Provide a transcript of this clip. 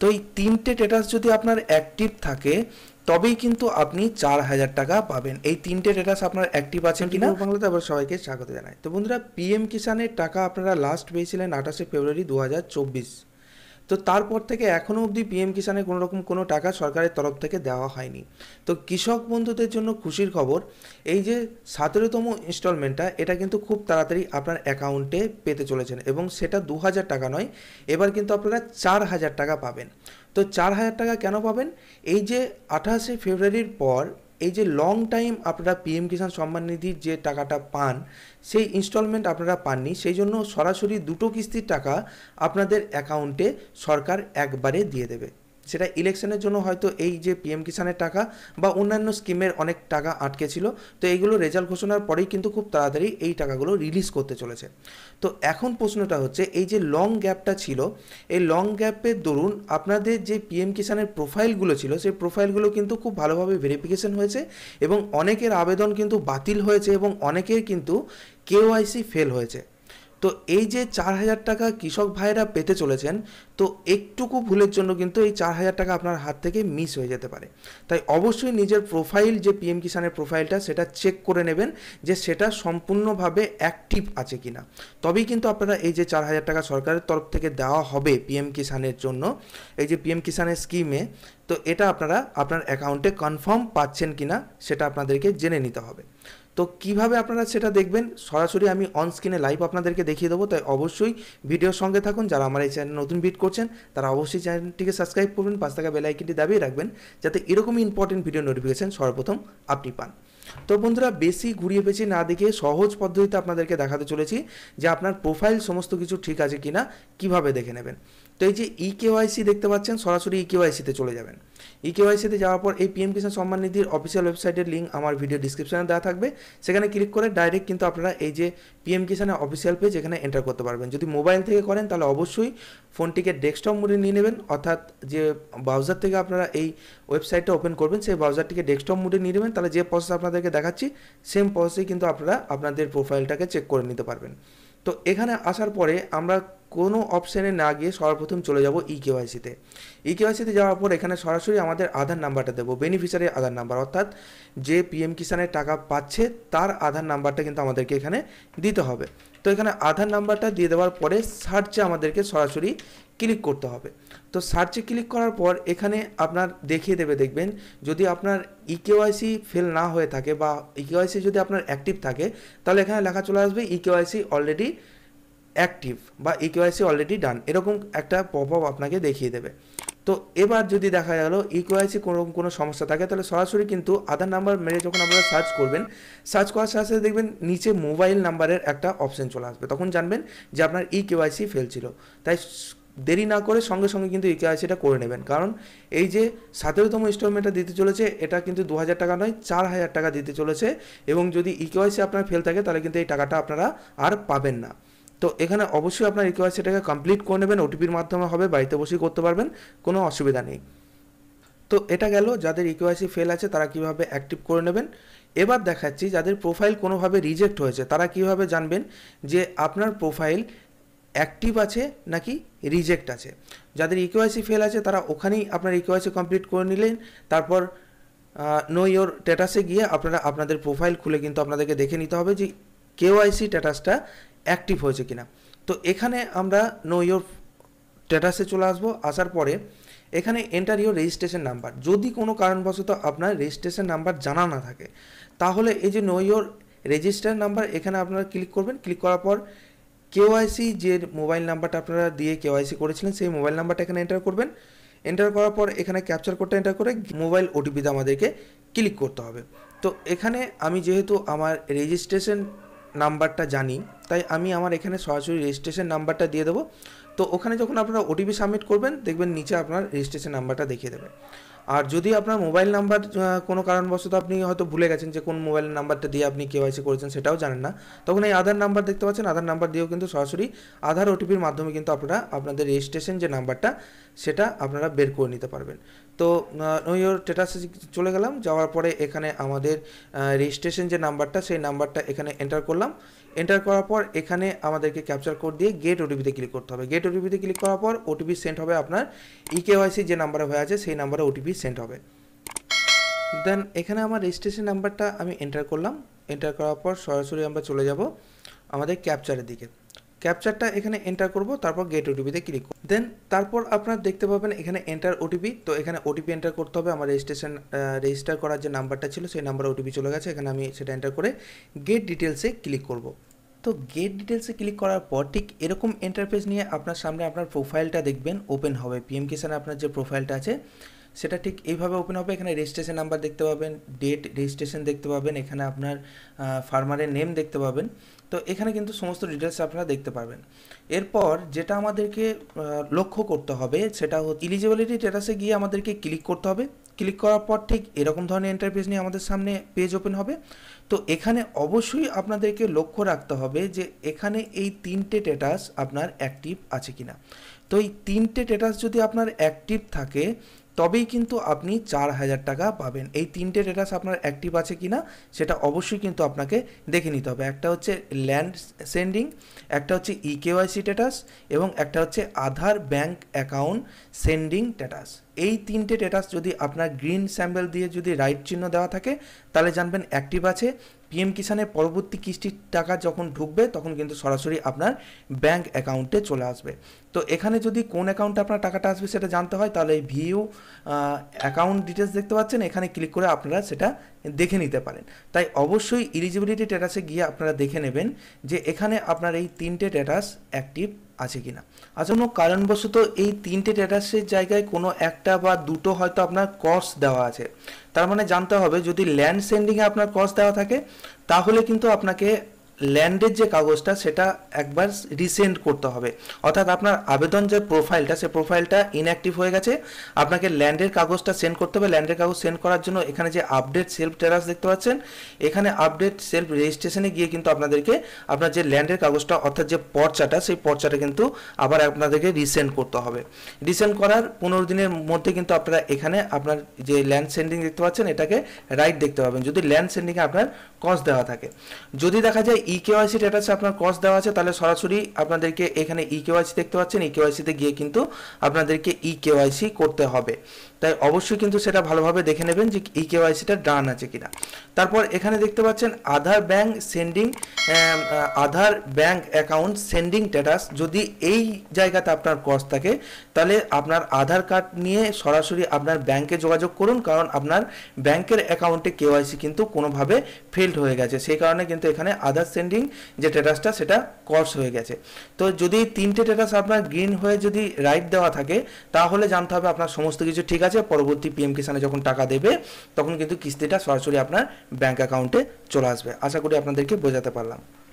তো এই তিনটে স্ট্যাটাস যদি আপনার অ্যাক্টিভ থাকে তবেই কিন্তু আপনি 4,000 টাকা পাবেন। এই তিনটে স্ট্যাটাস আপনার অ্যাক্টিভ আছে কিনা বাংলাতে আবার সবাইকে স্বাগত জানাই। তো বন্ধুরা, পিএম কিষানের টাকা আপনারা লাস্ট পেয়েছিলেন 28শে ফেব্রুয়ারি 2024। তো তারপর থেকে এখনও অবধি পিএম কিষানে কোনো রকম কোনো টাকা সরকারের তরফ থেকে দেওয়া হয়নি। তো কৃষক বন্ধুদের জন্য খুশির খবর, এই যে 17তম ইনস্টলমেন্টটা, এটা কিন্তু খুব তাড়াতাড়ি আপনার অ্যাকাউন্টে পেতে চলেছেন, এবং সেটা 2,000 টাকা নয়, এবার কিন্তু আপনারা 4,000 টাকা পাবেন। তো 4,000 টাকা কেন পাবেন? এই যে 28শে ফেব্রুয়ারির পর এই যে লং টাইম আপনারা পিএম কিষাণ সম্মান নিধির যে টাকাটা পান, সেই ইনস্টলমেন্ট আপনারা পাননি, সেই জন্য সরাসরি দুটো কিস্তির টাকা আপনাদের অ্যাকাউন্টে সরকার একবারে দিয়ে দেবে। সেটা ইলেকশনের জন্য হয়তো এই যে পিএম কিষাণের টাকা বা অন্যান্য স্কিমের অনেক টাকা আটকে ছিল, তো এইগুলো রেজাল্ট ঘোষণার পরেই কিন্তু খুব তাড়াতাড়ি এই টাকাগুলো রিলিজ করতে চলেছে। তো এখন প্রশ্নটা হচ্ছে, এই যে লং গ্যাপটা ছিল, এই লং গ্যাপের দরুন আপনাদের যে পিএম কিষাণের প্রোফাইলগুলো ছিল, সেই প্রোফাইলগুলো কিন্তু খুব ভালোভাবে ভেরিফিকেশন হয়েছে, এবং অনেকের আবেদন কিন্তু বাতিল হয়েছে, এবং অনেকের কিন্তু কেওআইসি ফেল হয়েছে। তো এই যে 4,000 টাকা কৃষক ভাইরা পেতে চলেছেন, তো একটুকু ভুলের জন্য কিন্তু এই 4,000 টাকা আপনার হাত থেকে মিস হয়ে যেতে পারে। তাই অবশ্যই নিজের প্রোফাইল, যে পিএম কিষাণের প্রোফাইলটা, সেটা চেক করে নেবেন যে সেটা সম্পূর্ণভাবে অ্যাক্টিভ আছে কিনা। তবেই কিন্তু আপনারা এই যে 4,000 টাকা সরকারের তরফ থেকে দেওয়া হবে পিএম কিষাণের জন্য, এই যে পিএম কিষাণের স্কিমে, তো এটা আপনারা আপনার অ্যাকাউন্টে কনফার্ম পাচ্ছেন কিনা সেটা আপনাদেরকে জেনে নিতে হবে। তো কিভাবে আপনারা সেটা দেখবেন, সরাসরি আমি অন স্ক্রিনে লাইভ আপনাদেরকে দেখিয়ে দেবো। তাই অবশ্যই ভিডিওর সঙ্গে থাকুন। যারা আমার এই চ্যানেল নতুন ভিজিট করছেন তারা অবশ্যই চ্যানেলটিকে সাবস্ক্রাইব করবেন, পাশে থাকা বেল আইকনটি দাবিয়ে রাখবেন, যাতে এরকমই ইম্পর্টেন্ট ভিডিও নোটিফিকেশন সর্বপ্রথম আপনি পান। তো বন্ধুরা, বেশি ঘুরিয়ে পেঁচিয়ে না দেখে সহজ পদ্ধতিতে আপনাদেরকে দেখাতে চলেছি যে আপনার প্রোফাইল সমস্ত কিছু ঠিক আছে কিনা কিভাবে দেখে নেবেন। তো এই যে ইকেওয়াইসি দেখতে পাচ্ছেন, সরাসরি ইকেওয়াইসিতে চলে যাবেন। ইকেওয়াইসিতে যাওয়ার পর এই পিএম কিষাণ সম্মান নিধির অফিসিয়াল ওয়েবসাইটের লিঙ্ক আমার ভিডিও ডিসক্রিপশনে দেওয়া থাকবে, সেখানে ক্লিক করে ডাইরেক্ট কিন্তু আপনারা এই যে পিএম কিষাণের অফিসিয়াল পেজ এখানে এন্টার করতে পারবেন। যদি মোবাইল থেকে করেন তাহলে অবশ্যই ফোনটিকে ডেস্কটপ মোডে নিয়ে নেবেন, অর্থাৎ যে ব্রাউজার থেকে আপনারা এই ওয়েবসাইটটা ওপেন করবেন সেই ব্রাউজারটিকে ডেস্কটপ মোডে নিয়ে নেবেন। তাহলে যে প্রসেস আপনাদেরকে দেখাচ্ছি সেম প্রসেসেই কিন্তু আপনারা আপনাদের প্রোফাইলটাকে চেক করে নিতে পারবেন। তো এখানে আসার পরে আমরা কোনো অপশানে না গিয়ে সর্বপ্রথম চলে যাব ইকেওয়াইসিতে। ইকেওয়াইসিতে যাওয়ার পর এখানে সরাসরি আমাদের আধার নাম্বারটা দেবো, বেনিফিশিয়ারির আধার নাম্বার, অর্থাৎ যে পিএম কিষাণের টাকা পাচ্ছে তার আধার নাম্বারটা কিন্তু আমাদেরকে এখানে দিতে হবে। তো এখানে আধার নাম্বারটা দিয়ে দেওয়ার পরে সার্চে আমাদেরকে সরাসরি ক্লিক করতে হবে। তো সার্চে ক্লিক করার পর এখানে আপনার দেখিয়ে দেবে, দেখবেন যদি আপনার ইকেওয়াইসি ফেল না হয়ে থাকে বা ইকেওয়াইসি যদি আপনার অ্যাক্টিভ থাকে, তাহলে এখানে লেখা চলে আসবে ইকেওয়াইসি অলরেডি অ্যাক্টিভ বা ইকেওয়াইসি অলরেডি ডান, এরকম একটা পপ আপ আপনাকে দেখিয়ে দেবে। তো এবার যদি দেখা গেল ইকেওয়াইসি কোনো সমস্যা থাকে, তাহলে সরাসরি কিন্তু আধার নাম্বার মেরে যখন আপনারা সার্চ করবেন, সার্চ করার সাথে সাথে দেখবেন নিচে মোবাইল নাম্বারের একটা অপশন চলে আসবে, তখন জানবেন যে আপনার ইকেওয়াইসি ফেল ছিল। তাই দেরি না করে সঙ্গে সঙ্গে কিন্তু ইকেওয়াইসিটা করে নেবেন, কারণ এই যে 17তম ইনস্টলমেন্টটা দিতে চলেছে, এটা কিন্তু 2,000 টাকা নয়, 4,000 টাকা দিতে চলেছে, এবং যদি ইকেওয়াইসি আপনার ফেল থাকে তাহলে কিন্তু এই টাকাটা আপনারা আর পাবেন না। তো এখানে অবশ্যই আপনার ইকেওয়াইসিটাকে কমপ্লিট করে নেবেন, ওটিপির মাধ্যমে হবে, বাড়িতে বসেই করতে পারবেন, কোনো অসুবিধা নেই। তো এটা গেল যাদের ইকেওয়াইসি ফেল আছে তারা কীভাবে অ্যাক্টিভ করে নেবেন। এবার দেখাচ্ছি যাদের প্রোফাইল কোনোভাবে রিজেক্ট হয়েছে তারা কীভাবে জানবেন যে আপনার প্রোফাইল অ্যাক্টিভ আছে নাকি রিজেক্ট আছে। যাদের ইকেওয়াইসি ফেল আছে তারা ওখানেই আপনার ইকেওয়াইসি কমপ্লিট করে নিলেন, তারপর নো ইওর স্ট্যাটাসে গিয়ে আপনারা আপনাদের প্রোফাইল খুলে কিন্তু আপনাদেরকে দেখে নিতে হবে যে কেওআইসি স্ট্যাটাসটা অ্যাক্টিভ হয়েছে কিনা। তো এখানে আমরা নো ইওর স্ট্যাটাসে চলে আসবো। আসার পরে এখানে এন্টার ইওর রেজিস্ট্রেশন নাম্বার, যদি কোনো কারণবশত আপনার রেজিস্ট্রেশন নাম্বার জানা না থাকে তাহলে এই যে নো ইওর রেজিস্ট্রেশন নাম্বার এখানে আপনারা ক্লিক করবেন। ক্লিক করার পর কেওআইসি যে মোবাইল নাম্বারটা আপনারা দিয়ে কেওআইসি করেছিলেন সেই মোবাইল নাম্বারটা এখানে এন্টার করবেন। এন্টার করার পর এখানে ক্যাপচার কোডটা এন্টার করে মোবাইল ওটিপিতে আমাদেরকে ক্লিক করতে হবে। তো এখানে আমি যেহেতু আমার রেজিস্ট্রেশন নাম্বারটা জানি, তাই আমি আমার এখানে সরাসরি রেজিস্ট্রেশন নাম্বারটা দিয়ে দেবো। তো ওখানে যখন আপনারা ওটিপি সাবমিট করবেন দেখবেন নিচে আপনার রেজিস্ট্রেশন নাম্বারটা দেখিয়ে দেবে। আর যদি আপনার মোবাইল নাম্বার কোনো কারণবশত আপনি হয়তো ভুলে গেছেন যে কোন মোবাইল নাম্বারটা দিয়ে আপনি কেওয়াইসি করেছেন সেটাও জানেন না, তখন এই আধার নাম্বার দেখতে পাচ্ছেন, আধার নাম্বার দিয়েও কিন্তু সরাসরি আধার ওটিপির মাধ্যমে কিন্তু আপনারা আপনাদের রেজিস্ট্রেশন যে নাম্বারটা সেটা আপনারা বের করে নিতে পারবেন। তো নো ইওর স্ট্যাটাসে চলে গেলাম, যাওয়ার পরে এখানে আমাদের রেজিস্ট্রেশন যে নাম্বারটা সেই নাম্বারটা এখানে এন্টার করলাম। এন্টার করার পর এখানে আমাদেরকে ক্যাপচার কোড দিয়ে গেট ওটিপিতে ক্লিক করতে হবে। গেট ওটিপিতে ক্লিক করার পর ওটিপি সেন্ড হবে আপনার ইকেওয়াইসি যে নাম্বারে হয়ে আছে সেই নাম্বারে ওটিপি সেন্ড হবে। দেন এখানে আমার রেজিস্ট্রেশন নাম্বারটা আমি এন্টার করলাম। এন্টার করার পর সরাসরি আমরা চলে যাব আমাদের ক্যাপচারের দিকে। ক্যাপচারটা এখানে এন্টার করব, তারপর গেট ওটিপিতে ক্লিক করব। দেন তারপর আপনারা দেখতে পাবেন এখানে এন্টার ওটিপি। তো এখানে ওটিপি এন্টার করতে হবে। আমার রেজিস্টার করার যে নাম্বারটা ছিল সেই নাম্বারে ওটিপি চলে গেছে। এখানে আমি সেটা এন্টার করে গেট ডিটেলসে ক্লিক করব। তো গেট ডিটেলসে ক্লিক করার পর ঠিক এরকম ইন্টারফেস নিয়ে আপনার সামনে আপনার প্রোফাইলটা দেখবেন ওপেন হবে। পিএম কিষানে আপনার যে প্রোফাইলটা আছে সেটা ঠিক এইভাবে ওপেন হবে। এখানে রেজিস্ট্রেশন নাম্বার দেখতে পাবেন, ডেট রেজিস্ট্রেশন দেখতে পাবেন, এখানে আপনার ফার্মারের নেম দেখতে পাবেন। তো এখানে কিন্তু সমস্ত ডিটেলস আপনারা দেখতে পারবেন। এরপর যেটা আমাদেরকে লক্ষ্য করতে হবে সেটা হচ্ছে ইলিজিবিলিটি স্ট্যাটাসে গিয়ে আমাদেরকে ক্লিক করতে হবে। ক্লিক করার পর ঠিক এরকম ধরনের ইন্টারফেস নিয়ে আমাদের সামনে পেজ ওপেন হবে। তো এখানে অবশ্যই আপনাদেরকে লক্ষ্য রাখতে হবে যে এখানে এই তিনটে স্ট্যাটাস আপনার অ্যাক্টিভ আছে কিনা। তো এই তিনটে স্ট্যাটাস যদি আপনার অ্যাক্টিভ থাকে তবেই কিন্তু আপনি 4000 টাকা পাবেন। এই তিনটে স্ট্যাটাস আপনার অ্যাক্টিভ আছে কিনা সেটা অবশ্যই কিন্তু আপনাকে দেখে নিতে হবে। একটা হচ্ছে ল্যান্ড সেন্ডিং, একটা হচ্ছে ইকেওয়াইসি স্ট্যাটাস এবং একটা হচ্ছে আধার ব্যাংক অ্যাকাউন্ট সেন্ডিং স্ট্যাটাস। এই তিনটে স্ট্যাটাস যদি আপনার গ্রিন স্যাম্বল দিয়ে যদি রাইট চিহ্ন দেওয়া থাকে তাহলে জানবেন অ্যাক্টিভ আছে। পিএম কিষানের পরবর্তী কিস্তির টাকা যখন ঢুকবে তখন কিন্তু সরাসরি আপনার ব্যাংক অ্যাকাউন্টে চলে আসবে। তো এখানে যদি কোন অ্যাকাউন্টে আপনার টাকাটা আসবে সেটা জানতে হয় তাহলে এই ভিউ অ্যাকাউন্ট ডিটেলস দেখতে পাচ্ছেন, এখানে ক্লিক করে আপনারা সেটা দেখে নিতে পারেন। তাই অবশ্যই এলিজিবিলিটি স্ট্যাটাসে গিয়ে আপনারা দেখে নেবেন যে এখানে আপনার এই তিনটে স্ট্যাটাস অ্যাক্টিভ আছে কিনা। আচ্ছা, কোনো কারণবশত এই তিনটে স্ট্যাটাসের জায়গায় কোনো একটা বা দুটো হয়তো আপনার কস্ট দেওয়া আছে, তার মানে জানতে হবে যদি ল্যান্ড সেন্ডিংয়ে আপনার কস্ট দেওয়া থাকে তাহলে কিন্তু আপনাকে ল্যান্ডের যে কাগজটা সেটা একবার রিসেন্ড করতে হবে। অর্থাৎ আপনার আবেদন যে প্রোফাইলটা সে প্রোফাইলটা ইনঅ্যাক্টিভ হয়ে গেছে, আপনাকে ল্যান্ডের কাগজটা সেন্ড করতে হবে। ল্যান্ডের কাগজ সেন্ড করার জন্য এখানে যে আপডেট সেলফ স্ট্যাটাস দেখতে পাচ্ছেন, এখানে আপডেট সেলফ রেজিস্ট্রেশনে গিয়ে কিন্তু আপনাদেরকে আপনার যে ল্যান্ডের কাগজটা অর্থাৎ যে পর্চাটা সেই পর্চাটা কিন্তু আবার আপনাদেরকে রিসেন্ড করতে হবে। রিসেন্ড করার 15 দিনের মধ্যে কিন্তু আপনারা এখানে আপনার যে ল্যান্ড সেন্ডিং দেখতে পাচ্ছেন এটাকে রাইট দেখতে পাবেন যদি ল্যান্ড সেন্ডিংয়ে আপনার কস্ট দেওয়া থাকে। যদি দেখা যায় ইকেওয়াইসি স্ট্যাটাসে আপনার কস্ট দেওয়া আছে তাহলে সরাসরি আপনাদেরকে এখানে ইকেওয়াইসি দেখতে পাচ্ছেন, ইকেওয়াইসিতে গিয়ে কিন্তু আপনাদেরকে ইকেওয়াইসি করতে হবে। তাই অবশ্যই কিন্তু সেটা ভালোভাবে দেখে নেবেন যে ইকেওয়াইসিটা ডান আছে কিনা। তারপর এখানে দেখতে পাচ্ছেন আধার ব্যাংক সেন্ডিং, আধার ব্যাংক অ্যাকাউন্ট সেন্ডিং স্ট্যাটাস। যদি এই জায়গাতে আপনার কস্ট থাকে তাহলে আপনার আধার কার্ড নিয়ে সরাসরি আপনার ব্যাংকে যোগাযোগ করুন, কারণ আপনার ব্যাংকের অ্যাকাউন্টে কেওয়াইসি কিন্তু কোনোভাবে ফেলড হয়ে গেছে, সেই কারণে কিন্তু এখানে আধার সেন্ডিং যে স্ট্যাটাসটা সেটা কস্ট হয়ে গেছে। তো যদি তিনটে স্ট্যাটাস আপনার গ্রিন হয়ে যদি রাইট দেওয়া থাকে তাহলে জানতে হবে আপনার সমস্ত কিছু ঠিক আছে। পরবর্তী পিএম কিষানে যখন টাকা দেবে তখন কিন্তু কিস্তিটা সরাসরি আপনার ব্যাংক অ্যাকাউন্টে চলে আসবে। আশা করি আপনাদেরকে বোঝাতে পারলাম।